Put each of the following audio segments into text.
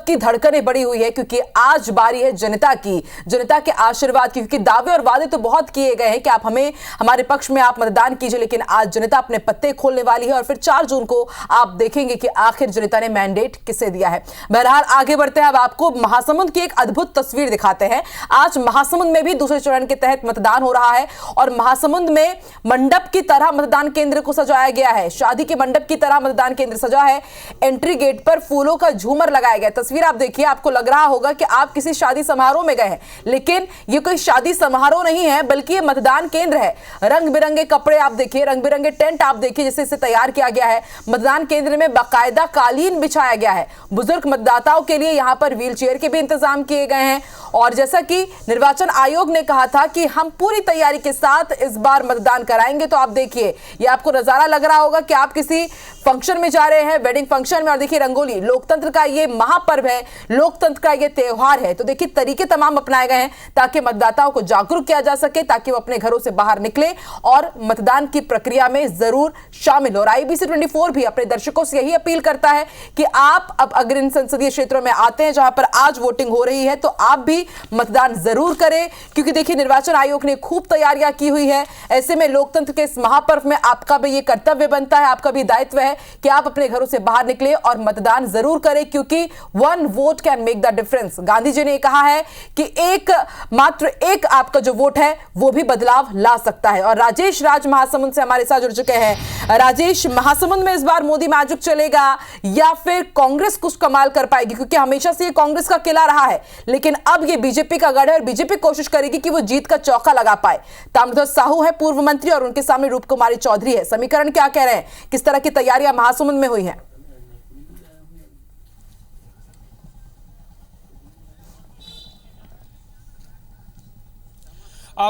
मंडप की धड़कनें बढ़ी हुई है, क्योंकि आज बारी है जनता की, जनता के आशीर्वाद की। क्योंकि दावे और वादे तो बहुत किए गए हैं कि आप हमें, हमारे पक्ष में आप मतदान कीजिए, लेकिन आज जनता अपने पत्ते खोलने वाली है और फिर 4 जून को आप देखेंगे कि आखिर जनता ने मैंडेट किसे दिया है। बहरहाल आगे बढ़ते हैं, अब आपको महासमुंद की एक अद्भुत तस्वीर दिखाते हैं। आज महासमुंद में भी दूसरे चरण के तहत मतदान हो रहा है और महासमुंद में मंडप की तरह मतदान केंद्र को सजाया गया है, शादी के मंडप की तरह मतदान केंद्र सजा है। एंट्री गेट पर फूलों का झूमर लगाया गया। तस्वीर आप देखिए, आपको लग रहा होगा कि आप किसी शादी समारोह में गए हैं, लेकिन ये कोई शादी समारोह नहीं है, बल्कि ये मतदान केंद्र है। रंग बिरंगे कपड़े आप देखिए, रंग बिरंगे टेंट आप देखिए जिससे इसे तैयार किया गया है। मतदान केंद्र में बाकायदा कालीन बिछाया गया है। बुजुर्ग मतदाताओं के लिए यहां पर व्हील चेयर के भी इंतजाम किए गए हैं और जैसा कि निर्वाचन आयोग ने कहा था कि हम पूरी तैयारी के साथ इस बार मतदान कराएंगे, तो आप देखिए, ये आपको नजारा लग रहा होगा कि आप किसी फंक्शन में जा रहे हैं, वेडिंग फंक्शन में। और देखिए रंगोली, लोकतंत्र का ये महापर्व है, लोकतंत्र का ये त्योहार है, तो देखिए तरीके तमाम अपनाए गए हैं ताकि मतदाताओं को जागरूक किया जा सके, ताकि वो अपने घरों से बाहर निकले और मतदान की प्रक्रिया में जरूर शामिल हो। IBC 24 भी अपने दर्शकों से यही अपील करता है कि आप अब अगर इन संसदीय क्षेत्रों में आते हैं जहां पर आज वोटिंग हो रही है, तो आप भी मतदान जरूर करें, क्योंकि देखिए निर्वाचन आयोग ने खूब तैयारियां की हुई है। ऐसे में लोकतंत्र के इस महापर्व में आपका भी ये कर्तव्य बनता है, आपका भी दायित्व है कि आप अपने घरों से बाहर निकले और मतदान जरूर करें, क्योंकि 1 vote can make the difference. Gandhi ji ने कहा है कि मात्र एक आपका जो वोट है वो भी बदलाव ला सकता है। और राजेश राज महासमुंद से हमारे साथ जुड़ चुके हैं। राजेश, महासमुंद में इस बार मोदी मैजिक चलेगा या फिर कांग्रेस कुछ कमाल कर पाएगी? क्योंकि हमेशा से ये कांग्रेस का किला रहा है, लेकिन अब ये बीजेपी का गढ़ है और बीजेपी कोशिश करेगी कि वो जीत का चौका लगा पाए। ताम्रध्वज साहू है पूर्व मंत्री और उनके सामने रूप कुमारी चौधरी है। समीकरण क्या कह रहे हैं, किस तरह की तैयारियां महासमुंद में हुई हैं?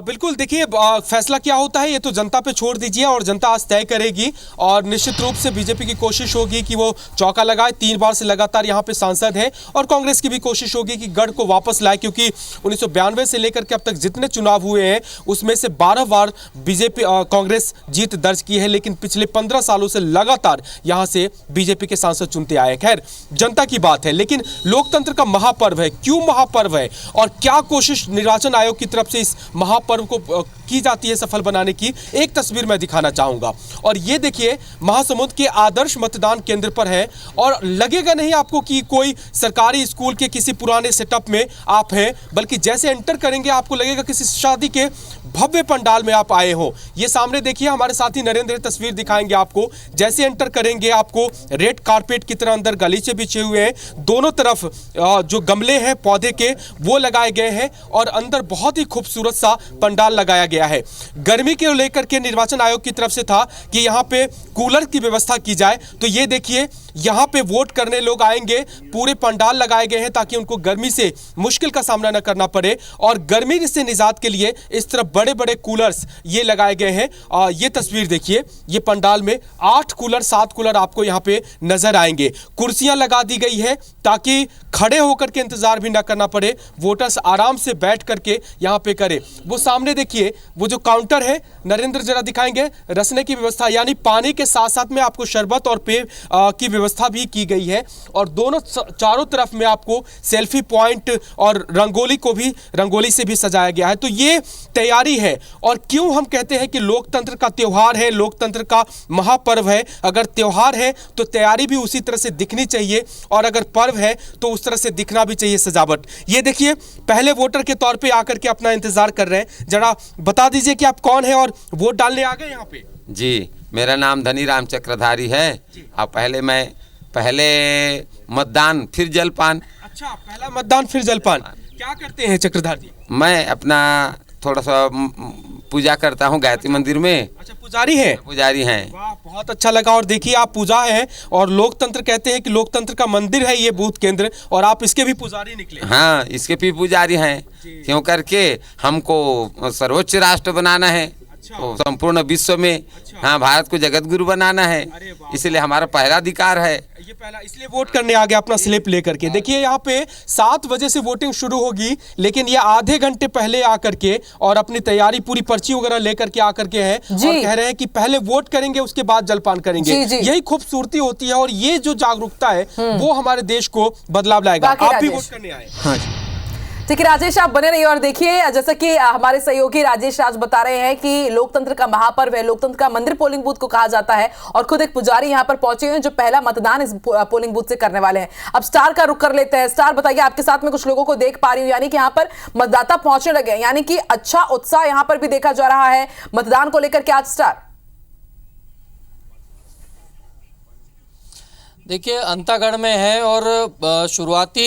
बिल्कुल, देखिए फैसला क्या होता है ये तो जनता पे छोड़ दीजिए और जनता आज तय करेगी। और निश्चित रूप से बीजेपी की कोशिश होगी कि वो चौका लगाए, 3 बार से लगातार यहाँ पे सांसद है, और कांग्रेस की भी कोशिश होगी कि गढ़ को वापस लाए, क्योंकि 1992 से लेकर के अब तक जितने चुनाव हुए हैं उसमें से 12 बार बीजेपी कांग्रेस जीत दर्ज की है, लेकिन पिछले 15 सालों से लगातार यहाँ से बीजेपी के सांसद चुनते आए। खैर, जनता की बात है, लेकिन लोकतंत्र का महापर्व है। क्यों महापर्व है और क्या कोशिश निर्वाचन आयोग की तरफ से इस महापर्व को की जाती है सफल बनाने की, एक तस्वीर मैं दिखाना चाहूंगा। और ये देखिए महासमुंद के आदर्श मतदान केंद्र पर है और लगेगा नहीं आपको कि कोई सरकारी स्कूल के किसी पुराने सेटअप में आप हैं, बल्कि जैसे एंटर करेंगे आपको लगेगा किसी शादी के भव्य पंडाल में आप आए हो। ये सामने देखिए, हमारे साथी नरेंद्र तस्वीर दिखाएंगे आपको। जैसे एंटर करेंगे आपको रेड कारपेट की तरह अंदर गलीचे बिछे हुए हैं, दोनों तरफ जो गमले हैं पौधे के वो लगाए गए हैं और अंदर बहुत ही खूबसूरत सा पंडाल लगाया गया है। गर्मी के लेकर के निर्वाचन आयोग की तरफ से था कि यहाँ पे कूलर की व्यवस्था की जाए, तो ये देखिए यहाँ पे वोट करने लोग आएंगे, पूरे पंडाल लगाए गए हैं ताकि उनको गर्मी से मुश्किल का सामना न करना पड़े। और गर्मी से निजात के लिए इस तरफ बड़े बड़े कूलर्स ये लगाए गए हैं। ये तस्वीर देखिए, ये पंडाल में 8 कूलर 7 कूलर आपको यहाँ पे नजर आएंगे। कुर्सियां लगा दी गई है ताकि खड़े होकर के इंतजार भी ना करना पड़े, वोटर्स आराम से बैठ करके यहाँ पे करें। वो सामने देखिए, वो जो काउंटर है, नरेंद्र जरा दिखाएंगे, रसने की व्यवस्था, यानी पानी के साथ साथ में आपको शरबत और पेय की व्यवस्था भी की गई है। और दोनों चारों तरफ में आपको सेल्फी पॉइंट और रंगोली से भी सजाया गया है। तो ये तैयारी है। और क्यों हम कहते हैं कि लोकतंत्र का त्योहार है, लोकतंत्र का महापर्व है। अगर त्योहार है तो तैयारी भी उसी तरह से दिखनी चाहिए, और अगर पर्व है तो उस तरह से दिखना भी चाहिए सजावट। ये देखिए, पहले वोटर के तौर पे आकर के अपना इंतजार कर रहे हैं। जरा बता दीजिए कि आप कौन है और वोट डालने आ गए यहाँ पे? जी, मेरा नाम धनीराम चक्रधारी है। अब पहले मतदान फिर जलपान। अच्छा, पहला मतदान फिर जलपान। क्या करते हैं चक्रधारी जी? मैं अपना थोड़ा सा पूजा करता हूँ गायत्री मंदिर में। अच्छा, पुजारी हैं? पुजारी हैं। वाह, बहुत अच्छा लगा। और देखिए, आप पूजा है और लोकतंत्र कहते हैं कि लोकतंत्र का मंदिर है ये बूथ केंद्र, और आप इसके भी पुजारी निकले। हाँ, इसके भी पुजारी हैं। क्यों करके हमको सर्वोच्च राष्ट्र बनाना है। तो संपूर्ण विश्व में हाँ भारत को जगत गुरु बनाना है, इसलिए हमारा पहला अधिकार है। ये पहला इसलिए वोट करने आ गया अपना स्लिप लेकर के। देखिए यहाँ पे 7 बजे से वोटिंग शुरू होगी, लेकिन ये आधे घंटे पहले आकर के और अपनी तैयारी पूरी पर्ची वगैरह लेकर के आकर के हैं और कह रहे हैं कि पहले वोट करेंगे उसके बाद जलपान करेंगे। यही खूबसूरती होती है और ये जो जागरूकता है वो हमारे देश को बदलाव लाएगा। आप भी वोट करने आए। हाँ ठीक है राजेश, आप बने रहिए और देखिए जैसा कि हमारे सहयोगी राजेश राज बता रहे हैं कि लोकतंत्र का महापर्व है, लोकतंत्र का मंदिर पोलिंग बूथ को कहा जाता है और खुद एक पुजारी यहां पर पहुंचे हुए हैं जो पहला मतदान इस पोलिंग बूथ से करने वाले हैं। अब स्टार का रुख कर लेते हैं। स्टार बताइए, आपके साथ में कुछ लोगों को देख पा रही हूँ, यानी कि यहाँ पर मतदाता पहुंचने लगे, यानी कि अच्छा उत्साह यहाँ पर भी देखा जा रहा है मतदान को लेकर के। आज स्टार देखिए अंतागढ़ में है और शुरुआती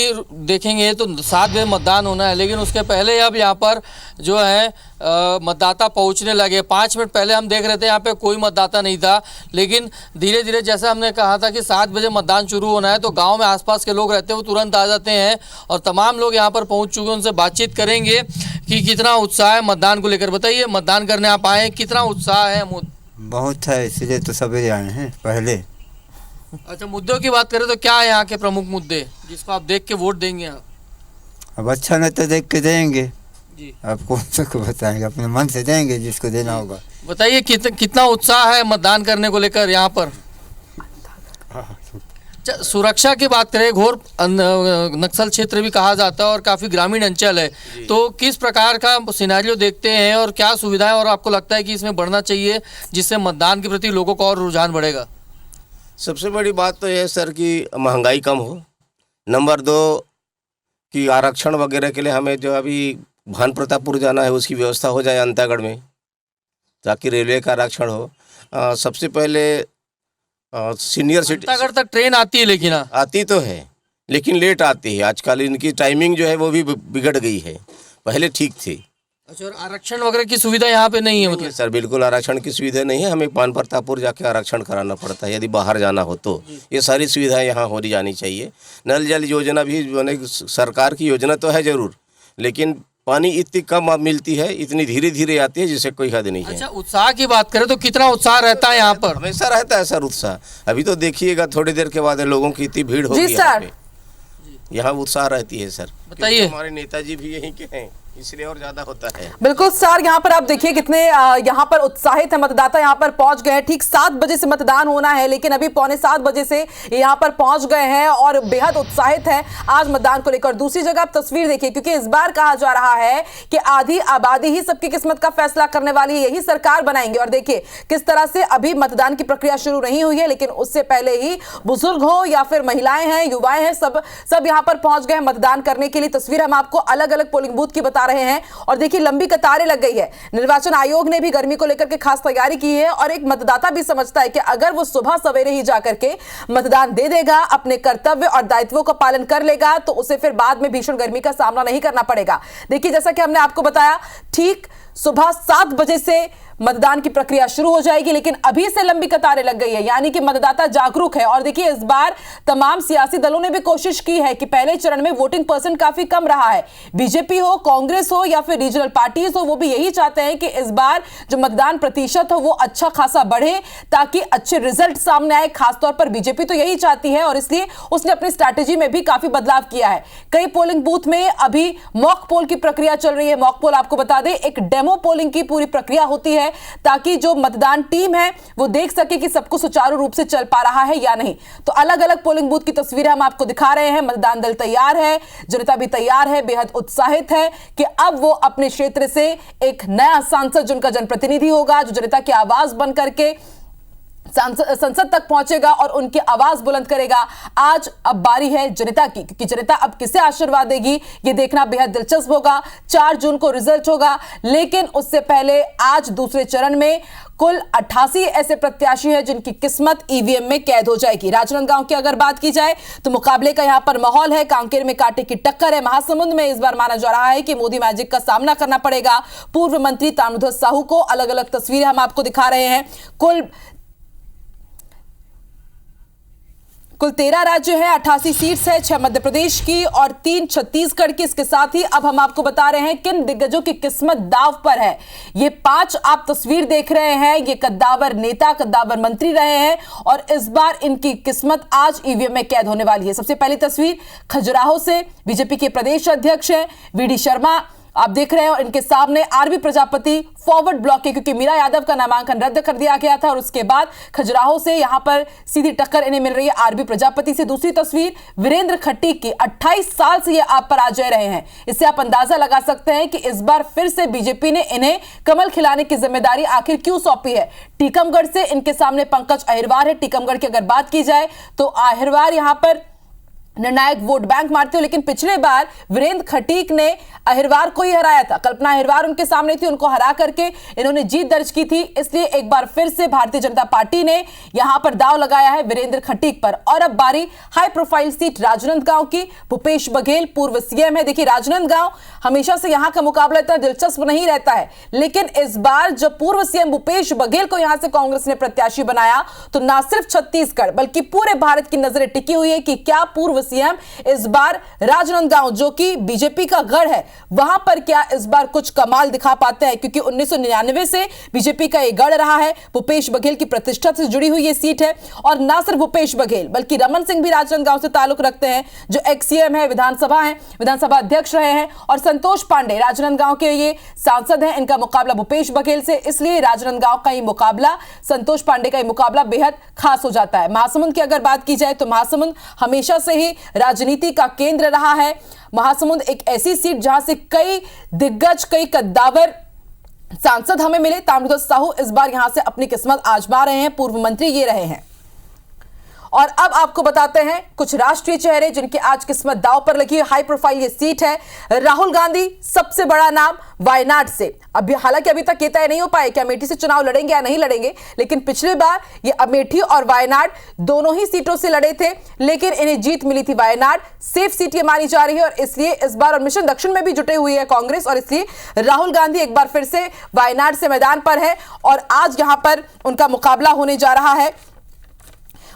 देखेंगे तो 7 बजे मतदान होना है, लेकिन उसके पहले अब यहाँ पर जो है मतदाता पहुँचने लगे। 5 मिनट पहले हम देख रहे थे यहाँ पे कोई मतदाता नहीं था, लेकिन धीरे धीरे जैसा हमने कहा था कि 7 बजे मतदान शुरू होना है तो गांव में आसपास के लोग रहते हैं वो तुरंत आ जाते हैं और तमाम लोग यहाँ पर पहुँच चुके हैं। उनसे बातचीत करेंगे कि कितना उत्साह है मतदान को लेकर। बताइए, मतदान करने आप आए, कितना उत्साह है? बहुत है, इसलिए तो सवेरे आए हैं पहले। अच्छा, मुद्दों की बात करें तो क्या है यहाँ के प्रमुख मुद्दे जिसको आप देख के वोट देंगे? अब अच्छा नहीं तो देख के देंगे जी। अब कौन सा को बताएंगे, अपने मन से देंगे जिसको देना होगा। बताइए कितना उत्साह है मतदान करने को लेकर यहाँ पर? सुरक्षा की बात करें, घोर नक्सल क्षेत्र भी कहा जाता है और काफ़ी ग्रामीण अंचल है, तो किस प्रकार का सिनेरियो देखते हैं और क्या सुविधाएं और आपको लगता है कि इसमें बढ़ना चाहिए जिससे मतदान के प्रति लोगों का और रुझान बढ़ेगा? सबसे बड़ी बात तो यह है सर कि महंगाई कम हो। नंबर 2 कि आरक्षण वगैरह के लिए हमें जो अभी भान प्रतापपुर जाना है उसकी व्यवस्था हो जाए अंतागढ़ में, ताकि रेलवे का आरक्षण हो। सबसे पहले सीनियर सिटीजन अंतागढ़ तक ट्रेन आती है, लेकिन आती तो है लेकिन लेट आती है। आजकल इनकी टाइमिंग जो है वो भी बिगड़ गई है, पहले ठीक थी। अच्छा, और आरक्षण वगैरह की सुविधा यहाँ पे नहीं है? मतलब सर बिल्कुल आरक्षण की सुविधा नहीं है, हमें पान प्रतापपुर जाके आरक्षण कराना पड़ता है यदि बाहर जाना हो तो। ये सारी सुविधाएं यहाँ हो जानी चाहिए। नल जल योजना भी सरकार की योजना तो है ज़रूर, लेकिन पानी इतनी कम मिलती है, इतनी धीरे धीरे आती है जिससे कोई हद नहीं है। अच्छा, उत्साह की बात करें तो कितना उत्साह रहता है यहाँ पर? हमेशा रहता है सर उत्साह। अभी तो देखिएगा थोड़ी देर के बाद लोगों की इतनी भीड़ होगी यहाँ उत्साह रहती है सर। बताइए, हमारे नेताजी भी यहीं के हैं इसलिए और ज्यादा होता है। बिल्कुल सर, यहाँ पर आप देखिए कितने यहाँ पर उत्साहित है मतदाता, यहाँ पर पहुंच गए हैं। ठीक 7 बजे से मतदान होना है, लेकिन अभी 6:45 बजे से यहाँ पर पहुंच गए हैं और बेहद उत्साहित है आज मतदान को लेकर। दूसरी जगह आप तस्वीर देखिए, क्योंकि इस बार कहा जा रहा है कि आधी आबादी ही सबकी किस्मत का फैसला करने वाली है, यही सरकार बनाएंगे। और देखिए किस तरह से अभी मतदान की प्रक्रिया शुरू नहीं हुई है, लेकिन उससे पहले ही बुजुर्ग हो या फिर महिलाएं हैं, युवाएं हैं, सब यहाँ पर पहुंच गए हैं मतदान करने के लिए। तस्वीर हम आपको अलग अलग पोलिंग बूथ की बता रहे हैं और देखिए लंबी कतारें लग गई है। निर्वाचन आयोग ने भी गर्मी को लेकर के खास तैयारी की है और एक मतदाता भी समझता है कि अगर वो सुबह सवेरे ही जाकर के मतदान दे देगा, अपने कर्तव्य और दायित्वों का पालन कर लेगा, तो उसे फिर बाद में भीषण गर्मी का सामना नहीं करना पड़ेगा। देखिए जैसा कि हमने आपको बताया, ठीक सुबह 7 बजे से मतदान की प्रक्रिया शुरू हो जाएगी, लेकिन अभी से लंबी कतारें लग गई है, यानी कि मतदाता जागरूक है। और देखिए इस बार तमाम सियासी दलों ने भी कोशिश की है कि पहले चरण में वोटिंग परसेंट काफी कम रहा है। बीजेपी हो, कांग्रेस हो या फिर रीजनल पार्टीज हो, वो भी यही चाहते हैं कि इस बार जो मतदान प्रतिशत हो वो अच्छा खासा बढ़े ताकि अच्छे रिजल्ट सामने आए। खासतौर पर बीजेपी तो यही चाहती है और इसलिए उसने अपनी स्ट्रैटेजी में भी काफी बदलाव किया है। कई पोलिंग बूथ में अभी मॉक पोल की प्रक्रिया चल रही है। मॉक पोल आपको बता दें, एक डेमो पोलिंग की पूरी प्रक्रिया होती है ताकि जो मतदान टीम है वो देख सके कि सब कुछ सुचारू रूप से चल पा रहा है या नहीं। तो अलग अलग पोलिंग बूथ की तस्वीरें हम आपको दिखा रहे हैं। मतदान दल तैयार है, जनता भी तैयार है, बेहद उत्साहित है कि अब वो अपने क्षेत्र से एक नया सांसद जिनका जनप्रतिनिधि होगा, जो जनता की आवाज बन करके संसद तक पहुंचेगा और उनकी आवाज बुलंद करेगा। आज अब बारी है जनता की, क्योंकि जनता अब किसे आशीर्वाद देगी ये देखना बेहद दिलचस्प होगा। 4 जून को रिजल्ट होगा, लेकिन उससे पहले आज दूसरे चरण में कुल 88 ऐसे प्रत्याशी हैं जिनकी किस्मत ईवीएम में कैद हो जाएगी। राजनांदगांव की अगर बात की जाए तो मुकाबले का यहां पर माहौल है। कांकेर में कांटे की टक्कर है। महासमुंद में इस बार माना जा रहा है कि मोदी मैजिक का सामना करना पड़ेगा पूर्व मंत्री ताम्रध्वज साहू को। अलग अलग तस्वीरें हम आपको दिखा रहे हैं। कुल कुल 13 राज्य है, 88 सीट्स है, 6 मध्य प्रदेश की और 3 छत्तीसगढ़ की। इसके साथ ही अब हम आपको बता रहे हैं किन दिग्गजों की किस्मत दांव पर है। ये 5 आप तस्वीर देख रहे हैं, ये कद्दावर नेता, कद्दावर मंत्री रहे हैं और इस बार इनकी किस्मत आज ईवीएम में कैद होने वाली है। सबसे पहली तस्वीर खजुराहो से बीजेपी के प्रदेश अध्यक्ष हैं वीडी शर्मा, आप देख रहे हैं, और इनके सामने आरबी प्रजापति फॉरवर्ड ब्लॉक के, क्योंकि मीरा यादव का नामांकन रद्द कर दिया गया था और उसके बाद खजुराहो से यहां पर सीधी टक्कर इन्हें मिल रही है आरबी प्रजापति से। दूसरी तस्वीर वीरेंद्र खट्टिक की, 28 साल से ये आप पराजय रहे हैं। इससे आप अंदाजा लगा सकते हैं कि इस बार फिर से बीजेपी ने इन्हें कमल खिलाने की जिम्मेदारी आखिर क्यों सौंपी है। टीकमगढ़ से इनके सामने पंकज अहिरवार है। टीकमगढ़ की अगर बात की जाए तो अहिरवार यहां पर निर्णायक वोट बैंक मारते हो, लेकिन पिछले बार वीरेंद्र खट्टिक ने अहिरवार को ही हराया था। कल्पना अहिरवार उनके सामने थी, उनको हरा करके इन्होंने जीत दर्ज की थी। इसलिए एक बार फिर से भारतीय जनता पार्टी ने यहां पर दांव लगाया है वीरेंद्र खट्टिक पर। और अब बारी हाई प्रोफाइल सीट राजनांदगांव की। भूपेश बघेल पूर्व सीएम है। देखिए, राजनांदगांव हमेशा से यहां का मुकाबला इतना दिलचस्प नहीं रहता है, लेकिन इस बार जब पूर्व सीएम भूपेश बघेल को यहां से कांग्रेस ने प्रत्याशी बनाया तो ना सिर्फ छत्तीसगढ़ बल्कि पूरे भारत की नजरें टिकी हुई है कि क्या पूर्व सीएम इस बार राजनांदगांव, जो कि बीजेपी का गढ़ है, वहां पर क्या इस बार कुछ कमाल दिखा पाते हैं, क्योंकि 1999 से बीजेपी का यह गढ़ रहा है। भूपेश बघेल की प्रतिष्ठा से जुड़ी हुई ये सीट है और ना सिर्फ भूपेश बघेल बल्कि रमन सिंह भी राजनांदगांव से ताल्लुक रखते हैं, जो एक्स सीएम है, विधानसभा अध्यक्ष रहे हैं, और संतोष पांडे राजनांदगांव के ये सांसद हैं। इनका मुकाबला भूपेश बघेल से, इसलिए राजनांदगांव का ये मुकाबला, संतोष पांडे का ये मुकाबला बेहद खास हो जाता है। महासमुंद की अगर बात की जाए तो महासमुंद हमेशा से ही राजनीति का केंद्र रहा है। महासमुंद एक ऐसी सीट जहां से कई दिग्गज, कई कद्दावर सांसद हमें मिले। ताम्रध्वज साहू इस बार यहां से अपनी किस्मत आजमा रहे हैं, पूर्व मंत्री ये रहे हैं। और अब आपको बताते हैं कुछ राष्ट्रीय चेहरे जिनकी आज किस्मत दांव पर लगी है। हाई प्रोफाइल ये सीट है। राहुल गांधी सबसे बड़ा नाम वायनाड से। हालांकि अभी तक ये तय नहीं हो पाए कि अमेठी से चुनाव लड़ेंगे या नहीं लड़ेंगे, लेकिन पिछले बार ये अमेठी और वायनाड दोनों ही सीटों से लड़े थे, लेकिन इन्हें जीत मिली थी। वायनाड सेफ सीट ये मानी जा रही है और इसलिए इस बार, और मिशन दक्षिण में भी जुटे हुई है कांग्रेस, और इसलिए राहुल गांधी एक बार फिर से वायनाड से मैदान पर है और आज यहां पर उनका मुकाबला होने जा रहा है।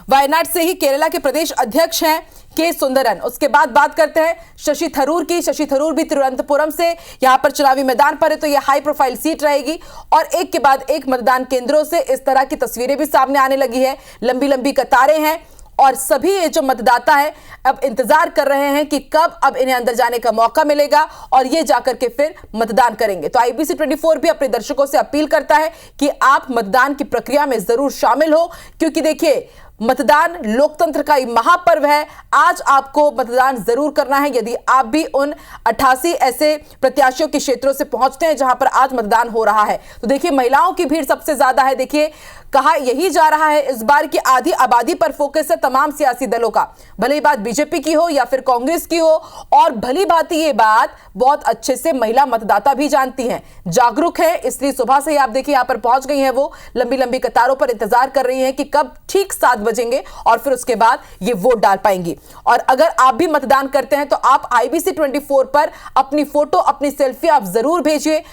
वायनाड से ही केरला के प्रदेश अध्यक्ष हैं के सुंदरन। उसके बाद बात करते हैं शशि थरूर की। शशि थरूर भी तिरुवनंतपुरम से यहां पर चुनावी मैदान पर है, तो यह हाई प्रोफाइल सीट रहेगी और एक के बाद एक मतदान केंद्रों से इस तरह की तस्वीरें भी सामने आने लगी है। लंबी लंबी कतारें हैं और सभी ये जो मतदाता है अब इंतजार कर रहे हैं कि कब अब इन्हें अंदर जाने का मौका मिलेगा और ये जाकर के फिर मतदान करेंगे। तो IBC 24 भी अपने दर्शकों से अपील करता है कि आप मतदान की प्रक्रिया में जरूर शामिल हो, क्योंकि देखिए, मतदान लोकतंत्र का महापर्व है। आज आपको मतदान जरूर करना है यदि आप भी उन 88 ऐसे प्रत्याशियों के क्षेत्रों से पहुंचते हैं जहां पर आज मतदान हो रहा है। तो देखिए, महिलाओं की भीड़ सबसे ज्यादा है। देखिए, कहा यही जा रहा है इस बार की आधी आबादी पर फोकस है तमाम सियासी दलों का, भले ही बात बीजेपी की हो या फिर कांग्रेस की हो, और भली भांति ये बात बहुत अच्छे से महिला मतदाता भी जानती हैं, जागरूक है। इसलिए सुबह से ही आप देखिए यहां पर पहुंच गई हैं, वो लंबी लंबी कतारों पर इंतजार कर रही हैं कि कब ठीक 7 बजेंगे और फिर उसके बाद ये वोट डाल पाएंगी। और अगर आप भी मतदान करते हैं तो आप IBC 24 पर अपनी फोटो, अपनी सेल्फी आप जरूर भेजिए।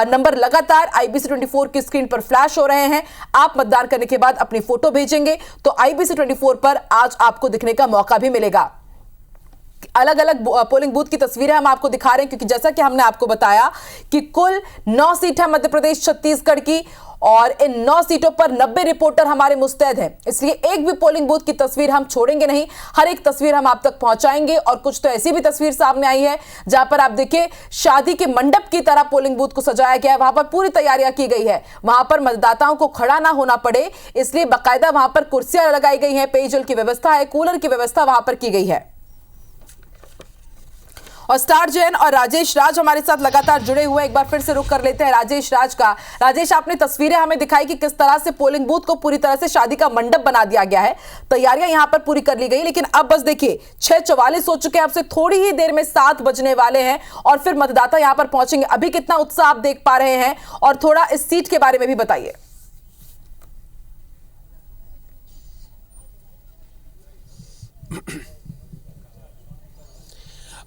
नंबर लगातार IBC 24 की स्क्रीन पर फ्लैश हो रहे हैं। आप मतदान करने के बाद अपनी फोटो भेजेंगे तो IBC 24 पर आज आपको दिखने का मौका भी मिलेगा। अलग अलग पोलिंग बूथ की तस्वीरें हम आपको दिखा रहे हैं, क्योंकि जैसा कि हमने आपको बताया कि कुल 9 सीट है मध्य प्रदेश छत्तीसगढ़ की और इन 9 सीटों पर 90 रिपोर्टर हमारे मुस्तैद हैं। इसलिए एक भी पोलिंग बूथ की तस्वीर हम छोड़ेंगे नहीं, हर एक तस्वीर हम आप तक पहुंचाएंगे। और कुछ तो ऐसी भी तस्वीर सामने आई है जहां पर आप देखिए शादी के मंडप की तरह पोलिंग बूथ को सजाया गया है। वहां पर पूरी तैयारियां की गई है, वहां पर मतदाताओं को खड़ा ना होना पड़े, इसलिए बाकायदा वहां पर कुर्सियां लगाई गई हैं, पेयजल की व्यवस्था है, कूलर की व्यवस्था वहां पर की गई है। और स्टार जैन और राजेश राज हमारे साथ लगातार जुड़े हुए, एक बार फिर से रुक कर लेते हैं राजेश राज का। राजेश, आपने तस्वीरें हमें दिखाई कि किस तरह से पोलिंग बूथ को पूरी तरह से शादी का मंडप बना दिया गया है, तैयारियां यहां पर पूरी कर ली गई, लेकिन अब बस देखिए 6:44 हो चुके हैं, आपसे थोड़ी ही देर में 7 बजने वाले हैं और फिर मतदाता यहां पर पहुंचेंगे। अभी कितना उत्साह आप देख पा रहे हैं और थोड़ा इस सीट के बारे में भी बताइए।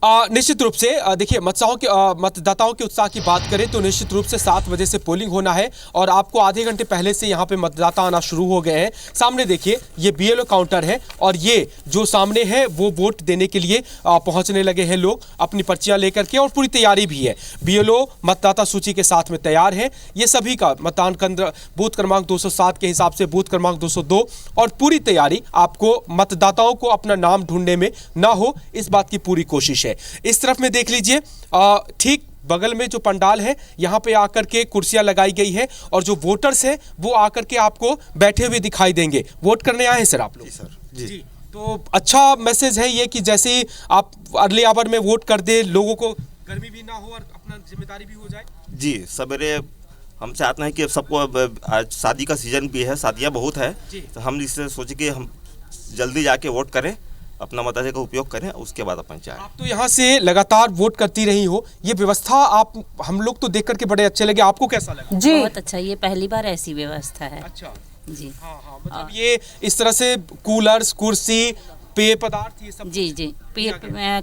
निश्चित रूप से देखिए मतदाताओं के उत्साह की बात करें तो निश्चित रूप से 7 बजे से पोलिंग होना है और आपको आधे घंटे पहले से यहाँ पे मतदाता आना शुरू हो गए हैं। सामने देखिए ये BLO काउंटर है और ये जो सामने है वो वोट देने के लिए पहुंचने लगे हैं लोग अपनी पर्चियां लेकर के, और पूरी तैयारी भी है। BLO मतदाता सूची के साथ में तैयार है। ये सभी का मतदान केंद्र बूथ क्रमांक 207 के हिसाब से बूथ क्रमांक 202, और पूरी तैयारी आपको मतदाताओं को अपना नाम ढूंढने में ना हो इस बात की पूरी कोशिश है। इस तरफ में देख लीजिए ठीक बगल में जो पंडाल है यहाँ पे आकर के कुर्सियां लगाई गई है और जो वोटर्स हैं वो आकर के आपको बैठे हुए दिखाई देंगे। वोट करने आए हैं सर आप लोग? जी सर जी। तो अच्छा मैसेज है ये कि जैसे ही आप अर्ली आवर में वोट कर दे, लोगों को गर्मी भी ना हो और अपना जिम्मेदारी भी हो जाए। जी सवेरे हम चाहते हैं कि सबको आज शादी का सीजन भी है, शादियां बहुत है, तो हम इससे सोचे कि हम जल्दी जाके वोट करें, अपना मताधिकार का उपयोग करें, उसके बाद अपन चाहें। आप तो यहाँ से लगातार वोट करती रही हो, ये व्यवस्था आप हम लोग तो देख करके बड़े अच्छे लगे, आपको कैसा लगा? जी बहुत अच्छा, ये पहली बार ऐसी व्यवस्था है। अच्छा जी हाँ, मतलब ये इस तरह से कूलर्स, कुर्सी, पेय पदार्थ ये सब जी जी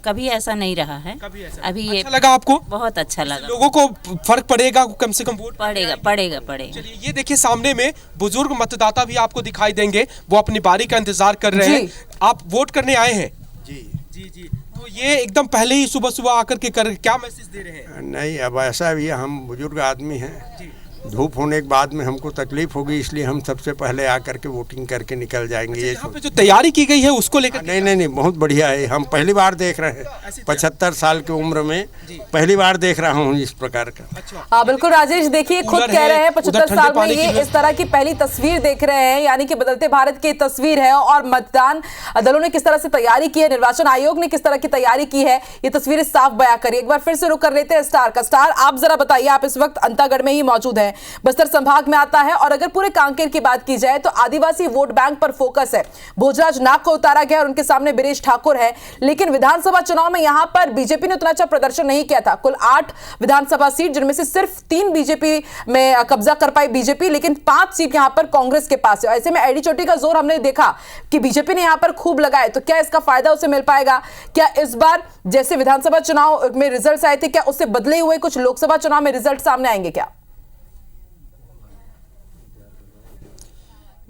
कभी ऐसा नहीं रहा है। कभी ऐसा अभी ये अच्छा लगा आपको? बहुत अच्छा लगा। लोगों को फर्क पड़ेगा कम से कम वोट? पड़ेगा। चलिए ये देखिए सामने में बुजुर्ग मतदाता भी आपको दिखाई देंगे, वो अपनी बारी का इंतजार कर रहे हैं। आप वोट करने आए हैं? जी। तो ये एकदम पहले ही सुबह आकर के क्या मैसेज दे रहे हैं? नहीं, अब ऐसा भी है, हम बुजुर्ग आदमी हैं, धूप होने के बाद में हमको तकलीफ होगी, इसलिए हम सबसे पहले आकर के वोटिंग करके निकल जाएंगे। ये यहाँ पे जो तैयारी की गई है उसको लेकर? नहीं, बहुत बढ़िया है। हम पहली बार देख रहे हैं, 75 साल की उम्र में पहली बार देख रहा हूँ इस प्रकार का। हाँ बिल्कुल राजेश, देखिए खुद कह रहे हैं 75 साल में ये इस तरह की पहली तस्वीर देख रहे हैं, यानी कि बदलते भारत की तस्वीर है। और मतदान दलों ने किस तरह से तैयारी की है, निर्वाचन आयोग ने किस तरह की तैयारी की है, ये तस्वीरें साफ बयां करिए। एक बार फिर से रुक कर लेते हैं स्टार का। स्टार, आप जरा बताइए, आप इस वक्त अंतागढ़ में ही मौजूद हैं, बस्तर संभाग में आता है, और अगर पूरे कांकेर की बात की जाए तो आदिवासी वोट बैंक पर फोकस है। भोजराज नाग को उतारा गया और उनके सामने बीरेश ठाकुर है, लेकिन विधानसभा चुनाव में यहां पर बीजेपी ने उतना अच्छा प्रदर्शन नहीं किया था। कुल 8 विधानसभा सीट, जिनमें से सिर्फ 3 बीजेपी में कब्जा कर पाई बीजेपी, लेकिन 5 सीट यहां पर कांग्रेस के पास है। ऐसे में एडी चोटी का जोर हमने देखा कि बीजेपी ने यहां पर खूब लगाए, तो क्या इसका फायदा उसे मिल पाएगा? क्या इस बार जैसे विधानसभा चुनाव में रिजल्ट आए थे, क्या उससे बदले हुए कुछ लोकसभा चुनाव में रिजल्ट सामने आएंगे क्या?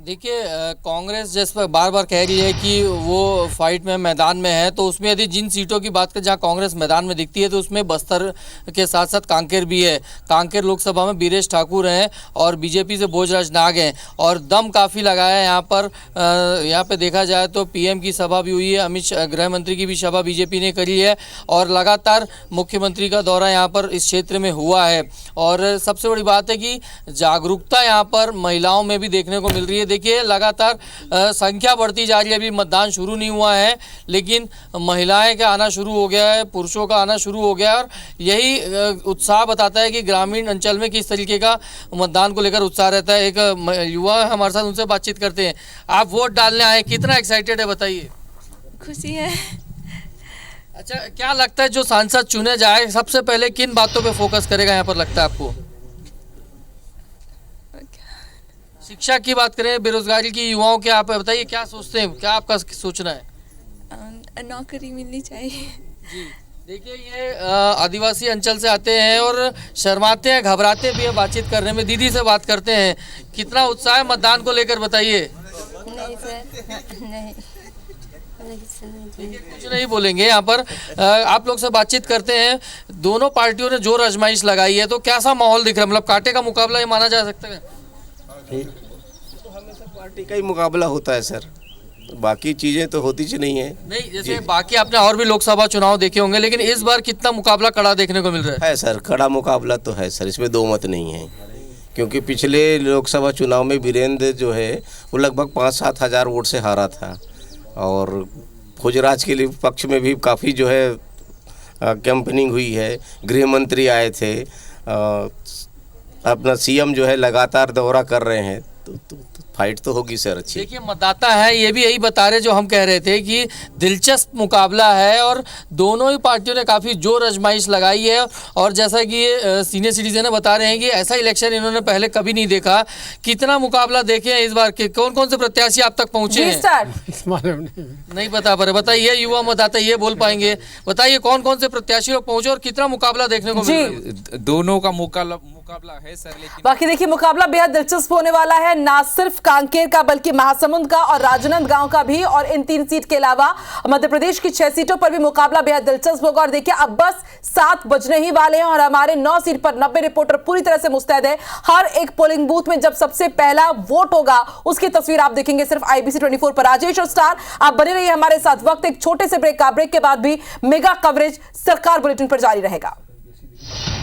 देखिए, कांग्रेस जिस पर बार बार कह रही है कि वो फाइट में मैदान में है, तो उसमें यदि जिन सीटों की बात करें जहां कांग्रेस मैदान में दिखती है, तो उसमें बस्तर के साथ साथ कांकेर भी है। कांकेर लोकसभा में बीरेश ठाकुर हैं और बीजेपी से भोजराज नाग हैं, और दम काफ़ी लगाया है यहाँ पर। यहाँ पे देखा जाए तो पीएम की सभा भी हुई है, अमित शाह गृह मंत्री की भी सभा बीजेपी ने करी है, और लगातार मुख्यमंत्री का दौरा यहाँ पर इस क्षेत्र में हुआ है। और सबसे बड़ी बात है कि जागरूकता यहाँ पर महिलाओं में भी देखने को मिल रही है। देखिए लगातार संख्या बढ़ती जा रही है, अभी मतदान शुरू नहीं हुआ है, लेकिन महिलाएं का आना शुरू हो गया है, पुरुषों का आना शुरू हो गया है, और यही उत्साह बताता है कि ग्रामीण अंचल में किस तरीके का मतदान को लेकर उत्साह रहता है। एक युवा हमारे साथ, उनसे बातचीत करते हैं। आप वोट डालने आए, कितना एक्साइटेड है बताइए? खुशी है। अच्छा, क्या लगता है जो सांसद चुने जाए सबसे पहले किन बातों पे फोकस करेगा यहाँ पर, लगता है आपको? शिक्षा की बात करें, बेरोजगारी की, युवाओं के, आप बताइए क्या सोचते हैं, क्या आपका सोचना है? नौकरी मिलनी चाहिए। जी देखिए, ये आदिवासी अंचल से आते हैं और शर्माते हैं, घबराते भी हैं बातचीत करने में। दीदी से बात करते हैं, कितना उत्साह है मतदान को लेकर, बताइए। नहीं सर, नहीं कुछ नहीं बोलेंगे यहाँ पर। आप लोग से बातचीत करते हैं। दोनों पार्टियों ने जोर आजमाइश लगाई है, तो कैसा माहौल दिख रहा है? मतलब कांटे का मुकाबला ये माना जा सकता है? तो हमेशा पार्टी का ही मुकाबला होता है सर, बाकी चीजें तो होती ही नहीं है। नहीं, जैसे बाकी आपने और भी लोकसभा चुनाव देखे होंगे, लेकिन इस बार कितना मुकाबला कड़ा देखने को मिल रहा है? सर कड़ा मुकाबला तो है सर, इसमें दो मत नहीं है, क्योंकि पिछले लोकसभा चुनाव में वीरेंद्र जो है वो लगभग 5-7 हज़ार वोट से हारा था, और भोजराज के लिए पक्ष में भी काफ़ी जो है कैंपेनिंग हुई है, गृह मंत्री आए थे, अपना सीएम जो है लगातार दौरा कर रहे हैं, फाइट तो होगी सर अच्छी। देखिए मतदाता है ये भी यही बता रहे जो हम कह रहे थे कि दिलचस्प मुकाबला है और दोनों ही पार्टियों ने काफ़ी जोर आजमाइश लगाई है। और जैसा कि ये सीनियर सिटीजन बता रहे हैं कि ऐसा इलेक्शन इन्होंने पहले कभी नहीं देखा। कितना मुकाबला देखे हैं इस बार के, कौन कौन से प्रत्याशी आप तक पहुंचे हैं? नहीं बता पा रहे, बताइए युवा मतदाता ये बोल पाएंगे, बताइए कौन कौन से प्रत्याशी लोग पहुंचे और कितना मुकाबला देखने को मिल रहा है? दोनों का मुकाबला है सर, लेकिन बाकी देखिए मुकाबला बेहद दिलचस्प होने वाला है, ना सिर्फ कांकेर का बल्कि महासमुंद का और राजनांदगांव का भी, और इन 3 सीट के अलावा मध्य प्रदेश की 6 सीटों पर भी मुकाबला बेहद दिलचस्प होगा। और देखिए अब बस 7 बजने ही वाले हैं और हमारे 9 सीट पर 90 रिपोर्टर पूरी तरह से मुस्तैद है। हर एक पोलिंग बूथ में जब सबसे पहला वोट होगा उसकी तस्वीर आप देखेंगे सिर्फ IBC 24 पर। राजेश और स्टार आप बने रहिए हमारे साथ। वक्त एक छोटे से ब्रेक का, ब्रेक के बाद भी मेगा कवरेज सरकार बुलेटिन पर जारी रहेगा।